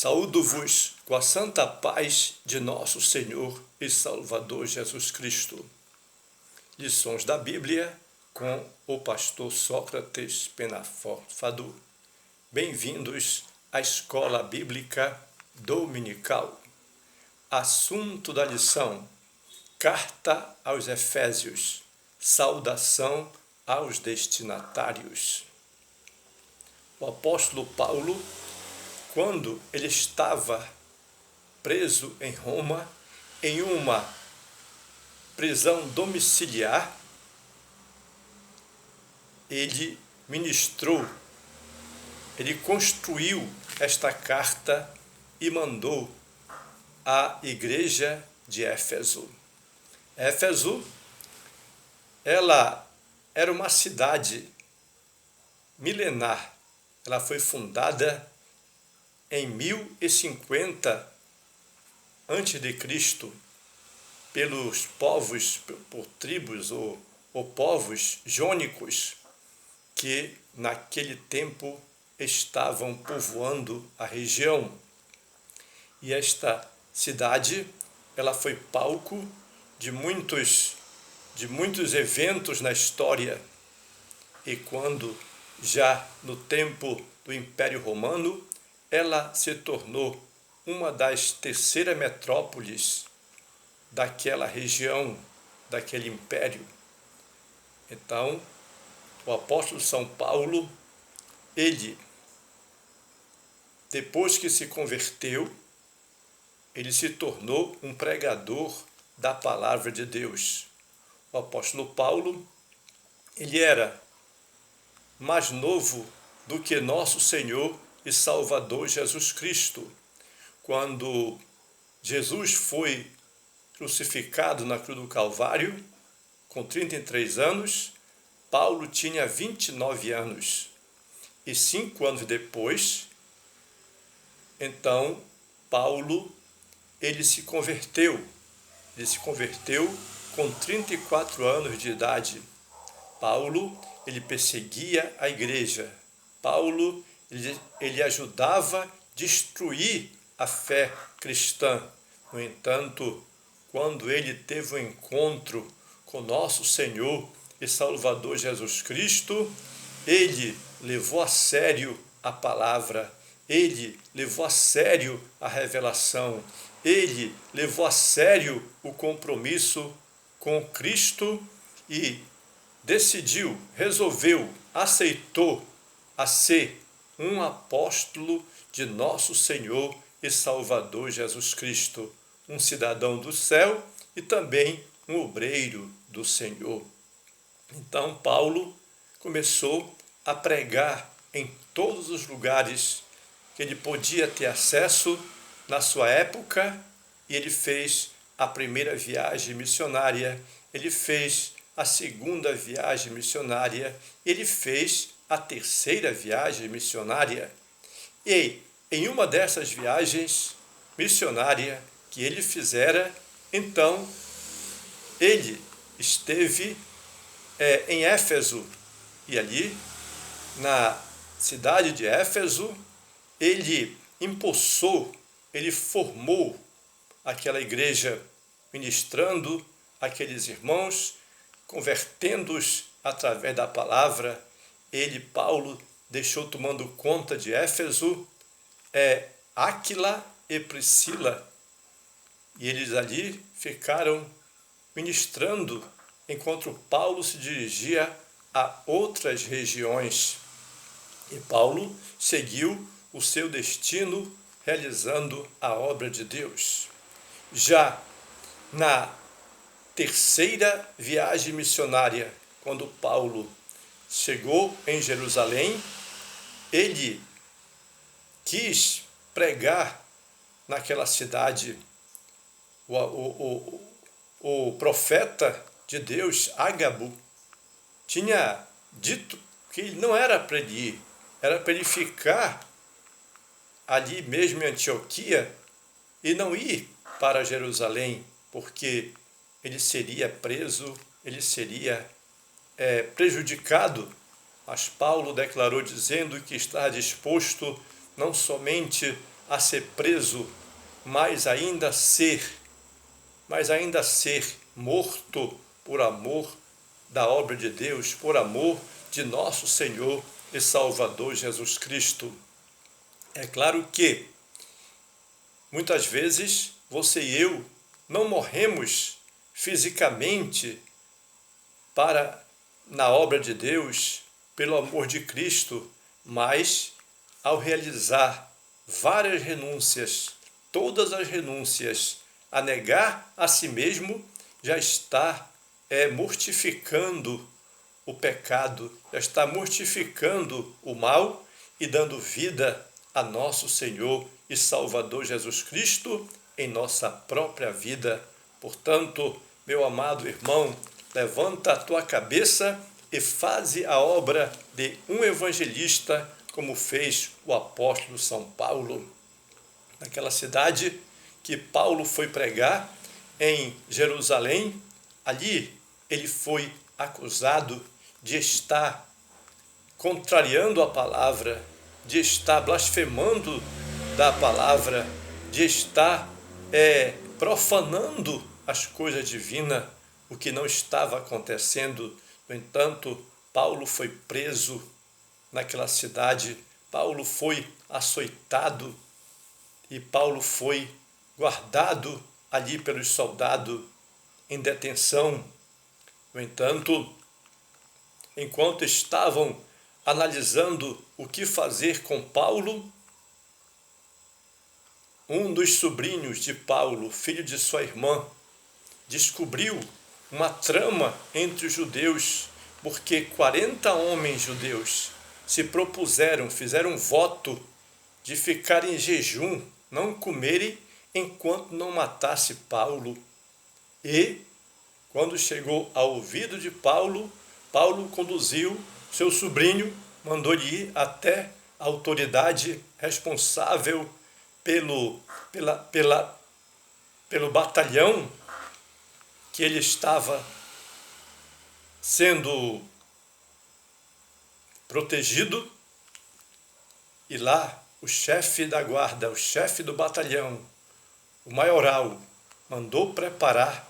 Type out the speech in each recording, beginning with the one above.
Saúdo-vos com a santa paz de nosso Senhor e Salvador Jesus Cristo. Lições da Bíblia com o pastor Sócrates Penafort-Fadul. Bem-vindos à Escola Bíblica Dominical. Assunto da lição: Carta aos Efésios. Saudação aos destinatários. O apóstolo Paulo, quando ele estava preso em Roma, em uma prisão domiciliar, ele ministrou, ele construiu esta carta e mandou à igreja de Éfeso. Éfeso, ela era uma cidade milenar. Ela foi fundada em 1050 a.C. pelos povos, por tribos ou povos jônicos que naquele tempo estavam povoando a região. E esta cidade, ela foi palco de muitos eventos na história. E quando, já no tempo do Império Romano, ela se tornou uma das terceiras metrópoles daquela região, daquele império. Então, o apóstolo São Paulo, ele, depois que se converteu, ele se tornou um pregador da palavra de Deus. O apóstolo Paulo, ele era mais novo do que nosso Senhor e Salvador Jesus Cristo. Quando Jesus foi crucificado na cruz do Calvário, com 33 anos, Paulo tinha 29 anos. E 5 anos depois, então, Paulo, ele se converteu. Ele se converteu com 34 anos de idade. Paulo, ele perseguia a igreja. Paulo, ele ajudava a destruir a fé cristã. No entanto, quando ele teve um encontro com nosso Senhor e Salvador Jesus Cristo, ele levou a sério a palavra, ele levou a sério a revelação, ele levou a sério o compromisso com Cristo e decidiu, resolveu, aceitou a ser um apóstolo de nosso Senhor e Salvador Jesus Cristo, um cidadão do céu e também um obreiro do Senhor. Então Paulo começou a pregar em todos os lugares que ele podia ter acesso na sua época, e ele fez a primeira viagem missionária, ele fez a segunda viagem missionária, ele fez a terceira viagem missionária. E em uma dessas viagens missionárias que ele fizera, então ele esteve em Éfeso, e ali na cidade de Éfeso ele impulsou, ele formou aquela igreja, ministrando aqueles irmãos, convertendo-os através da palavra. Ele, Paulo, deixou tomando conta de Éfeso Áquila e Priscila, e eles ali ficaram ministrando, enquanto Paulo se dirigia a outras regiões. E Paulo seguiu o seu destino, realizando a obra de Deus. Já na terceira viagem missionária, quando Paulo chegou em Jerusalém, ele quis pregar naquela cidade. O profeta de Deus, Ágabo, tinha dito que não era para ele ir, era para ele ficar ali mesmo em Antioquia e não ir para Jerusalém, porque ele seria preso, ele seria prejudicado. Mas Paulo declarou dizendo que está disposto não somente a ser preso, mas ainda ser morto por amor da obra de Deus, por amor de nosso Senhor e Salvador Jesus Cristo. É claro que muitas vezes você e eu não morremos fisicamente na obra de Deus, pelo amor de Cristo, mas ao realizar várias renúncias, todas as renúncias, a negar a si mesmo, já está mortificando o pecado, já está mortificando o mal e dando vida a nosso Senhor e Salvador Jesus Cristo em nossa própria vida. Portanto, meu amado irmão, levanta a tua cabeça e faze a obra de um evangelista, como fez o apóstolo São Paulo. Naquela cidade que Paulo foi pregar, em Jerusalém, ali ele foi acusado de estar contrariando a palavra, de estar blasfemando da palavra, de estar profanando as coisas divinas, o que não estava acontecendo. No entanto, Paulo foi preso naquela cidade, Paulo foi açoitado e Paulo foi guardado ali pelos soldados em detenção. No entanto, enquanto estavam analisando o que fazer com Paulo, um dos sobrinhos de Paulo, filho de sua irmã, descobriu uma trama entre os judeus, porque 40 homens judeus se propuseram, fizeram um voto de ficar em jejum, não comerem enquanto não matasse Paulo. E, quando chegou ao ouvido de Paulo, Paulo conduziu seu sobrinho, mandou-lhe ir até a autoridade responsável pelo batalhão que ele estava sendo protegido, e lá o chefe da guarda, o chefe do batalhão, o maioral, mandou preparar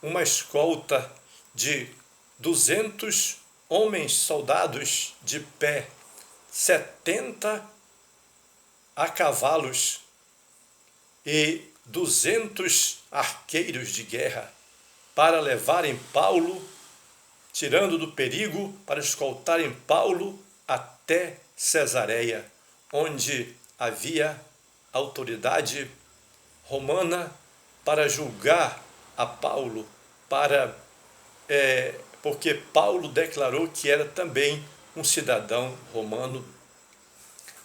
uma escolta de 200 homens soldados de pé, 70 a cavalos e 200 arqueiros de guerra para levarem Paulo, tirando do perigo, para escoltarem Paulo até Cesareia, onde havia autoridade romana para julgar a Paulo, porque Paulo declarou que era também um cidadão romano,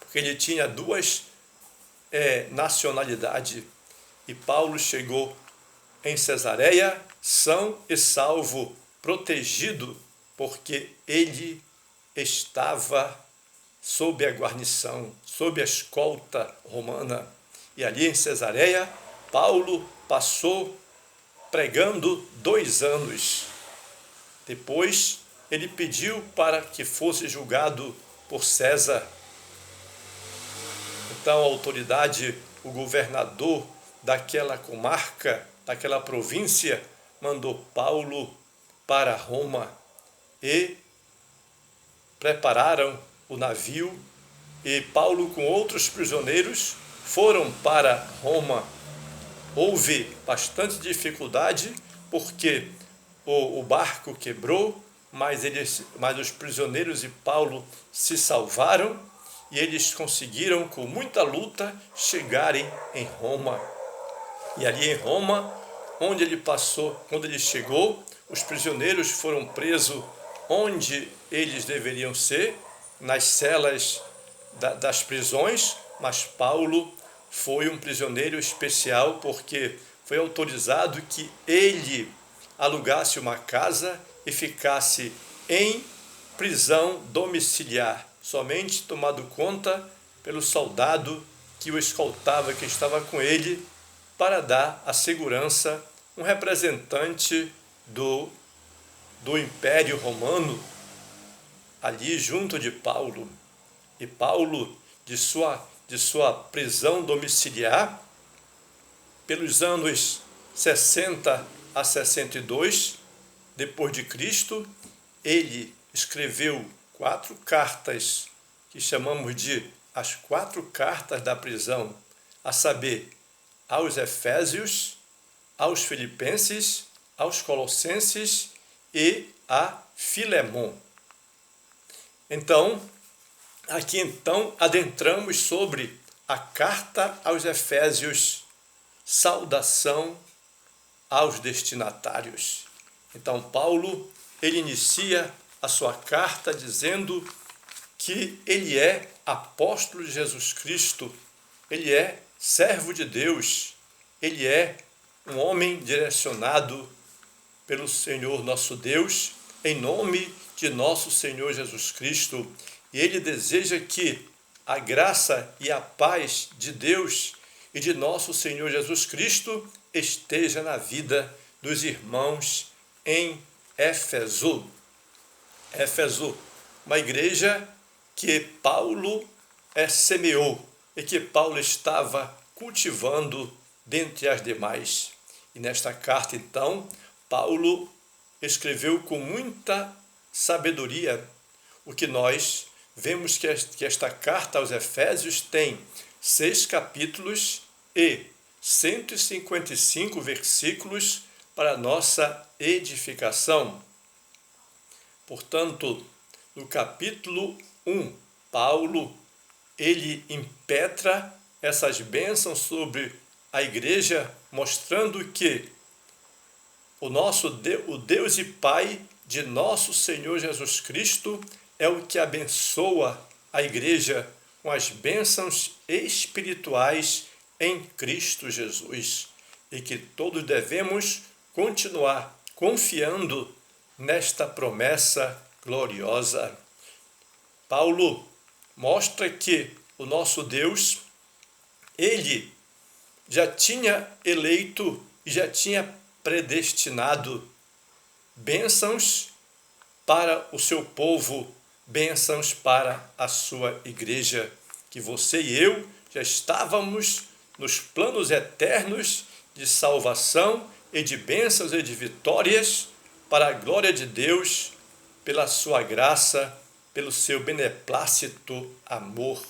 porque ele tinha duas nacionalidades. E Paulo chegou em Cesareia são e salvo, protegido, porque ele estava sob a guarnição, sob a escolta romana. E ali em Cesareia, Paulo passou pregando 2 anos. Depois, ele pediu para que fosse julgado por César. Então, a autoridade, o governador daquela comarca, daquela província, mandou Paulo para Roma e prepararam o navio, e Paulo com outros prisioneiros foram para Roma. Houve bastante dificuldade porque o barco quebrou, mas os prisioneiros e Paulo se salvaram e eles conseguiram, com muita luta, chegarem em Roma. E ali em Roma, onde ele passou, quando ele chegou, os prisioneiros foram presos onde eles deveriam ser, nas celas das prisões, mas Paulo foi um prisioneiro especial porque foi autorizado que ele alugasse uma casa e ficasse em prisão domiciliar, somente tomado conta pelo soldado que o escoltava, que estava com ele, para dar a segurança, um representante do Império Romano ali junto de Paulo. E Paulo, de sua de sua prisão domiciliar, pelos anos 60 a 62 depois de Cristo, ele escreveu 4 cartas que chamamos de as 4 cartas da prisão, a saber, aos Efésios, aos Filipenses, aos Colossenses e a Filemon. Então, aqui adentramos sobre a carta aos Efésios, saudação aos destinatários. Então, Paulo, ele inicia a sua carta dizendo que ele é apóstolo de Jesus Cristo, ele é servo de Deus, ele é um homem direcionado pelo Senhor nosso Deus, em nome de nosso Senhor Jesus Cristo, e ele deseja que a graça e a paz de Deus e de nosso Senhor Jesus Cristo esteja na vida dos irmãos em Éfeso. Éfeso, uma igreja que Paulo semeou e que Paulo estava cultivando dentre as demais. E nesta carta, então, Paulo escreveu com muita sabedoria, o que nós vemos que esta carta aos Efésios tem 6 capítulos e 155 versículos para nossa edificação. Portanto, no capítulo 1, Paulo, ele impetra essas bênçãos sobre a igreja, mostrando que o Deus e Pai de nosso Senhor Jesus Cristo é o que abençoa a igreja com as bênçãos espirituais em Cristo Jesus, e que todos devemos continuar confiando nesta promessa gloriosa. Paulo mostra que o nosso Deus, ele já tinha eleito e já tinha predestinado bênçãos para o seu povo, bênçãos para a sua igreja, que você e eu já estávamos nos planos eternos de salvação e de bênçãos e de vitórias para a glória de Deus, pela sua graça, pelo seu beneplácito amor.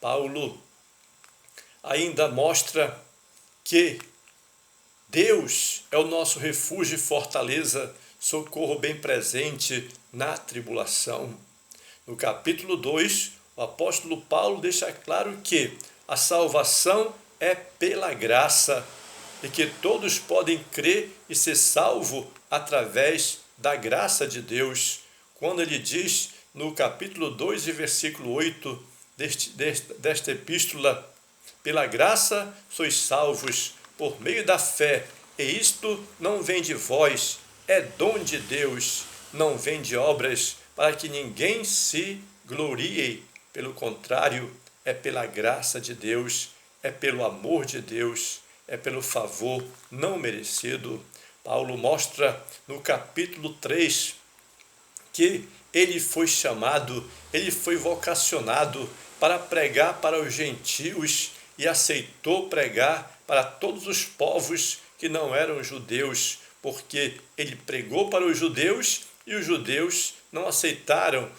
Paulo ainda mostra que Deus é o nosso refúgio e fortaleza, socorro bem presente na tribulação. No capítulo 2, o apóstolo Paulo deixa claro que a salvação é pela graça e que todos podem crer e ser salvos através da graça de Deus. Quando ele diz no capítulo 2 e versículo 8 desta epístola: pela graça sois salvos por meio da fé, e isto não vem de vós, é dom de Deus, não vem de obras, para que ninguém se glorie. Pelo contrário, é pela graça de Deus, é pelo amor de Deus, é pelo favor não merecido. Paulo mostra no capítulo 3 que ele foi chamado, ele foi vocacionado para pregar para os gentios e aceitou pregar para todos os povos que não eram judeus, porque ele pregou para os judeus e os judeus não aceitaram,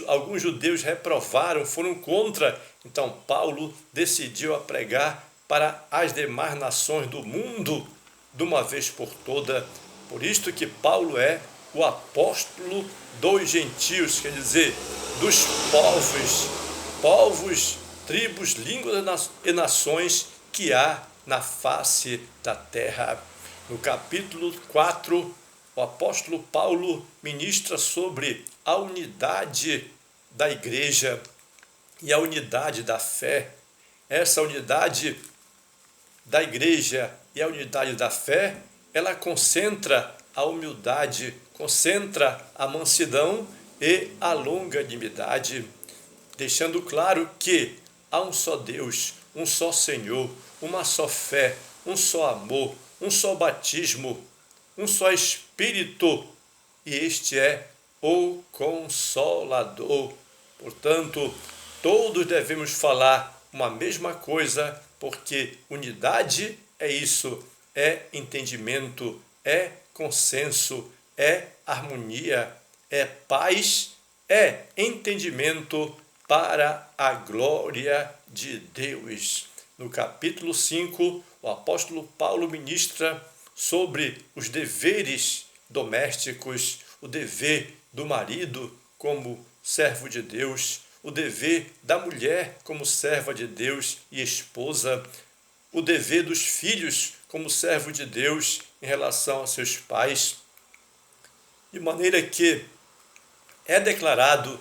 alguns judeus reprovaram, foram contra. Então Paulo decidiu a pregar para as demais nações do mundo de uma vez por toda. Por isto que Paulo é o apóstolo dos gentios, quer dizer, dos povos, tribos, línguas e nações que há na face da terra. No capítulo 4, o apóstolo Paulo ministra sobre a unidade da igreja e a unidade da fé. Essa unidade da igreja e a unidade da fé, ela concentra a humildade, concentra a mansidão e a longanimidade, deixando claro que há um só Deus, um só Senhor, uma só fé, um só amor, um só batismo, um só Espírito, e este é o Consolador. Portanto, todos devemos falar uma mesma coisa, porque unidade é isso, é entendimento, é consenso, é harmonia, é paz, é entendimento para a glória de Deus. No capítulo 5, o apóstolo Paulo ministra sobre os deveres domésticos, o dever do marido como servo de Deus, o dever da mulher como serva de Deus e esposa, o dever dos filhos como servo de Deus em relação aos seus pais, de maneira que é declarado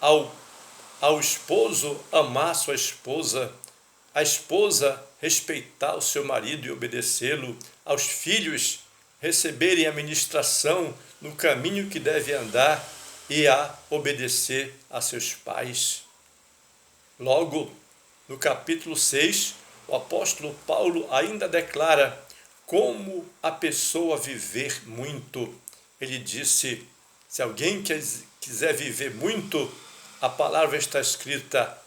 ao esposo amar sua esposa, a esposa respeitar o seu marido e obedecê-lo, aos filhos receberem a ministração no caminho que deve andar e a obedecer a seus pais. Logo, no capítulo 6, o apóstolo Paulo ainda declara como a pessoa viver muito. Ele disse, se alguém quiser viver muito, a palavra está escrita,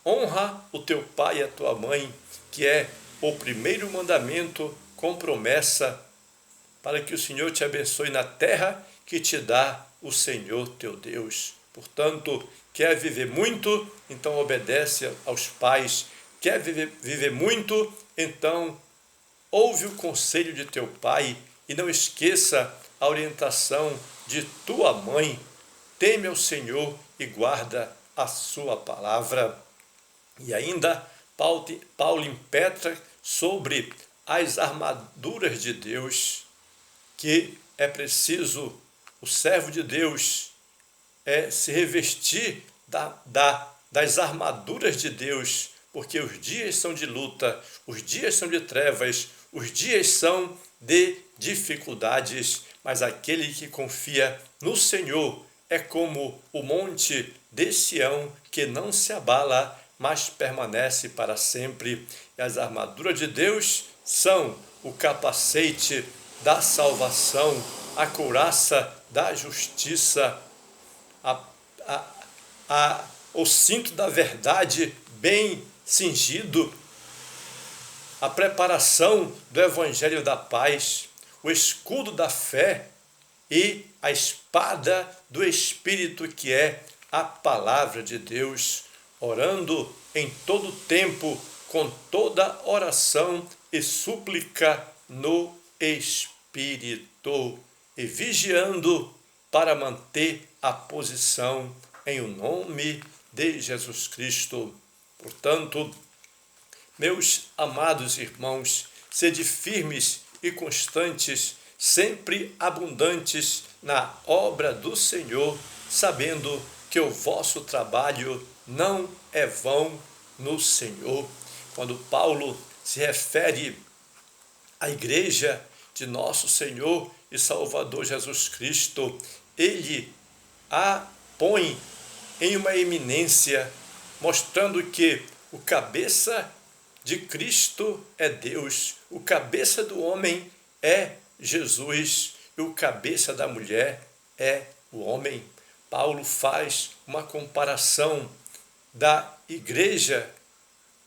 honra o teu pai e a tua mãe, que é o primeiro mandamento com promessa, para que o Senhor te abençoe na terra que te dá o Senhor teu Deus. Portanto, quer viver muito, então obedece aos pais. Quer viver muito, então ouve o conselho de teu pai e não esqueça a orientação de tua mãe. Teme ao Senhor e guarda a sua palavra. E ainda Paulo impetra sobre as armaduras de Deus, que é preciso o servo de Deus se revestir das armaduras de Deus, porque os dias são de luta, os dias são de trevas, os dias são de dificuldades, mas aquele que confia no Senhor é como o monte de Sião, que não se abala, mas permanece para sempre. E as armaduras de Deus são o capacete da salvação, a couraça da justiça, o cinto da verdade bem cingido, a preparação do evangelho da paz, o escudo da fé e a espada do Espírito, que é a palavra de Deus, orando em todo tempo, com toda oração e súplica no Espírito, e vigiando para manter a posição em o nome de Jesus Cristo. Portanto, meus amados irmãos, sede firmes e constantes, sempre abundantes na obra do Senhor, sabendo que o vosso trabalho não é vão no Senhor. Quando Paulo se refere à igreja de nosso Senhor e Salvador Jesus Cristo, ele a põe em uma eminência, mostrando que o cabeça de Cristo é Deus, o cabeça do homem é Jesus e o cabeça da mulher é o homem. Paulo faz uma comparação da igreja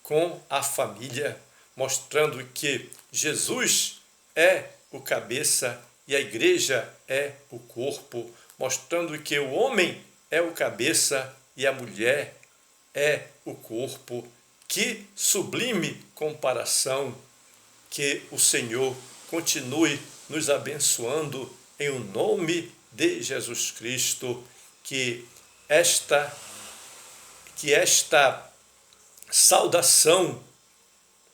com a família, mostrando que Jesus é o cabeça e a igreja é o corpo, mostrando que o homem é o cabeça e a mulher é o corpo. Que sublime comparação! Que o Senhor continue nos abençoando em o nome de Jesus Cristo, que esta saudação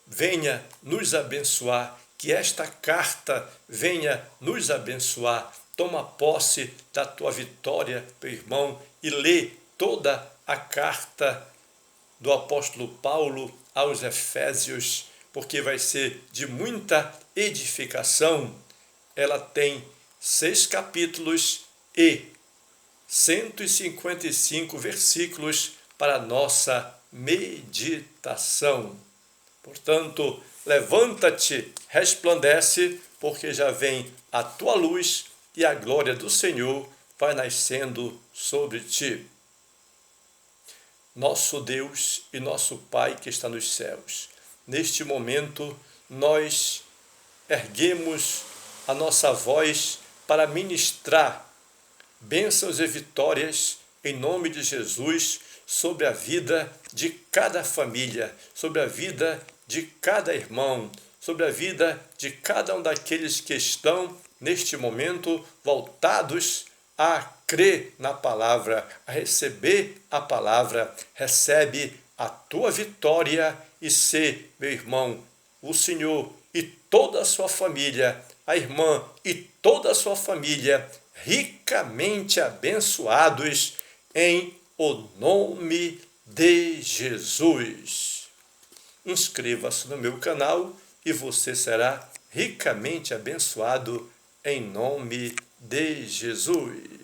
venha nos abençoar, que esta carta venha nos abençoar. Toma posse da tua vitória, meu irmão, e lê toda a carta do apóstolo Paulo aos Efésios, porque vai ser de muita edificação. Ela tem 6 capítulos e 155 versículos para nossa meditação. Portanto, levanta-te, resplandece, porque já vem a tua luz e a glória do Senhor vai nascendo sobre ti. nosso Deus e nosso Pai que está nos céus, neste momento nós erguemos a nossa voz para ministrar bênçãos e vitórias em nome de Jesus sobre a vida de cada família, sobre a vida de cada irmão, sobre a vida de cada um daqueles que estão neste momento voltados a crer na palavra, a receber a palavra. Recebe a tua vitória e ser, meu irmão, o Senhor e toda a sua família, a irmã e toda a sua família, ricamente abençoados em o nome de Jesus. Inscreva-se no meu canal e você será ricamente abençoado em nome de Jesus.